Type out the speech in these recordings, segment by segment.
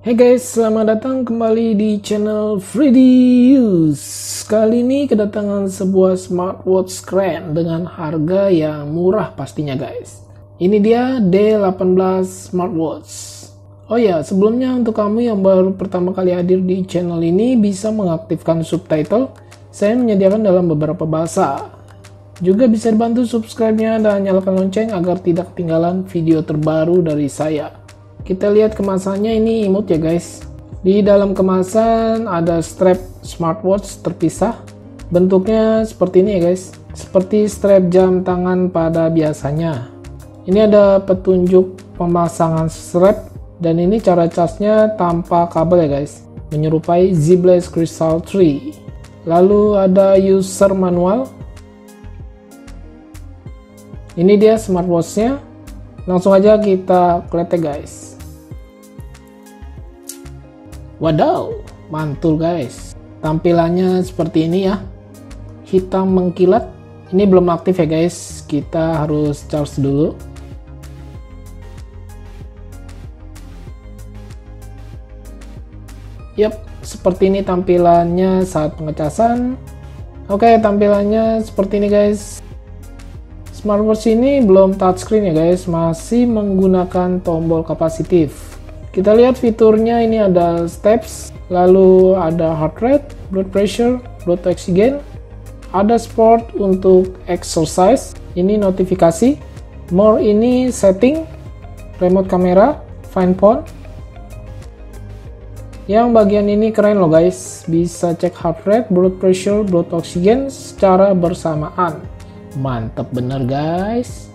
Hey guys, selamat datang kembali di channel Freddy Use. Kali ini kedatangan sebuah smartwatch keren dengan harga yang murah pastinya guys. Ini dia D18 smartwatch. Oh ya, sebelumnya untuk kamu yang baru pertama kali hadir di channel ini bisa mengaktifkan subtitle. Saya menyediakan dalam beberapa bahasa. Juga bisa dibantu subscribe-nya dan nyalakan lonceng agar tidak ketinggalan video terbaru dari saya. Kita lihat kemasannya, ini imut ya guys. Di dalam kemasan ada strap smartwatch terpisah. Bentuknya seperti ini ya guys. Seperti strap jam tangan pada biasanya. Ini ada petunjuk pemasangan strap. Dan ini cara casnya tanpa kabel ya guys. Menyerupai Zebless Crystal 3. Lalu ada user manual. Ini dia smartwatchnya. Langsung aja kita kletek guys. Wadaw, mantul guys. Tampilannya seperti ini ya. Hitam mengkilat. Ini belum aktif ya guys. Kita harus charge dulu. Yap, seperti ini tampilannya saat pengecasan. Oke, tampilannya seperti ini guys. Smartwatch ini belum touchscreen ya guys. Masih menggunakan tombol kapasitif. Kita lihat fiturnya, ini ada steps, lalu ada heart rate, blood pressure, blood oxygen, ada sport untuk exercise, ini notifikasi, more ini setting, remote kamera, find phone. Yang bagian ini keren loh guys, bisa cek heart rate, blood pressure, blood oxygen secara bersamaan. Mantap bener guys.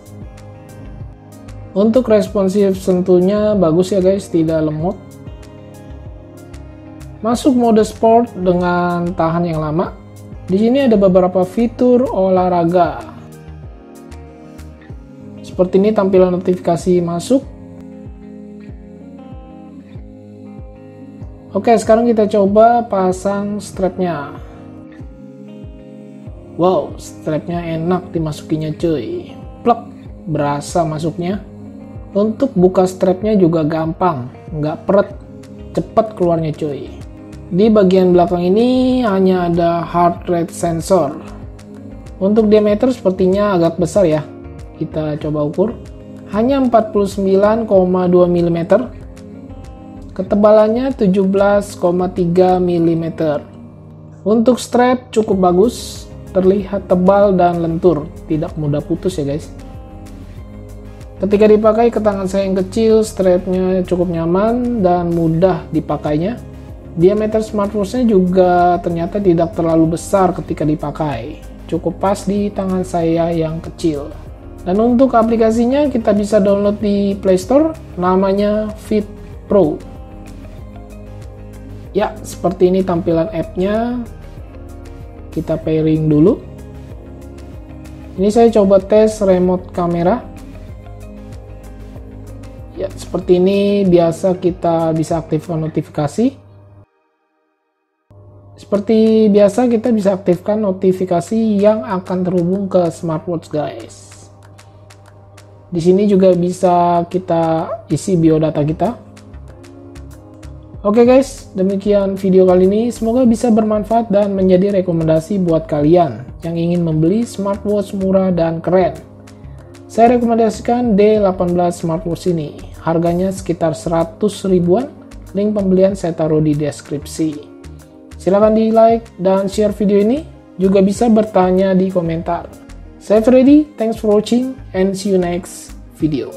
Untuk responsif sentuhnya bagus ya guys, tidak lemot. Masuk mode sport dengan tahan yang lama. Di sini ada beberapa fitur olahraga. Seperti ini tampilan notifikasi masuk. Oke, sekarang kita coba pasang strapnya. Wow, strapnya enak dimasukinya cuy. Plek, berasa masuknya. Untuk buka strapnya juga gampang, nggak peret, cepet keluarnya cuy. Di bagian belakang ini hanya ada heart rate sensor. Untuk diameter sepertinya agak besar ya. Kita coba ukur. Hanya 49,2 mm. Ketebalannya 17,3 mm. Untuk strap cukup bagus, terlihat tebal dan lentur, tidak mudah putus ya guys. Ketika dipakai ke tangan saya yang kecil, strapnya cukup nyaman dan mudah dipakainya. Diameter smartwatchnya juga ternyata tidak terlalu besar ketika dipakai. Cukup pas di tangan saya yang kecil. Dan untuk aplikasinya kita bisa download di Play Store, namanya Fit Pro. Ya, seperti ini tampilan app-nya. Kita pairing dulu. Ini saya coba tes remote kamera. Ya, seperti ini biasa kita bisa aktifkan notifikasi. Seperti biasa kita bisa aktifkan notifikasi yang akan terhubung ke smartwatch guys. Di sini juga bisa kita isi biodata kita. Oke guys, demikian video kali ini. Semoga bisa bermanfaat dan menjadi rekomendasi buat kalian yang ingin membeli smartwatch murah dan keren. Saya rekomendasikan D18 smartwatch ini. Harganya sekitar 100 ribuan. Link pembelian saya taruh di deskripsi. Silahkan di like dan share video ini. Juga bisa bertanya di komentar. Saya Freddy, thanks for watching and see you next video.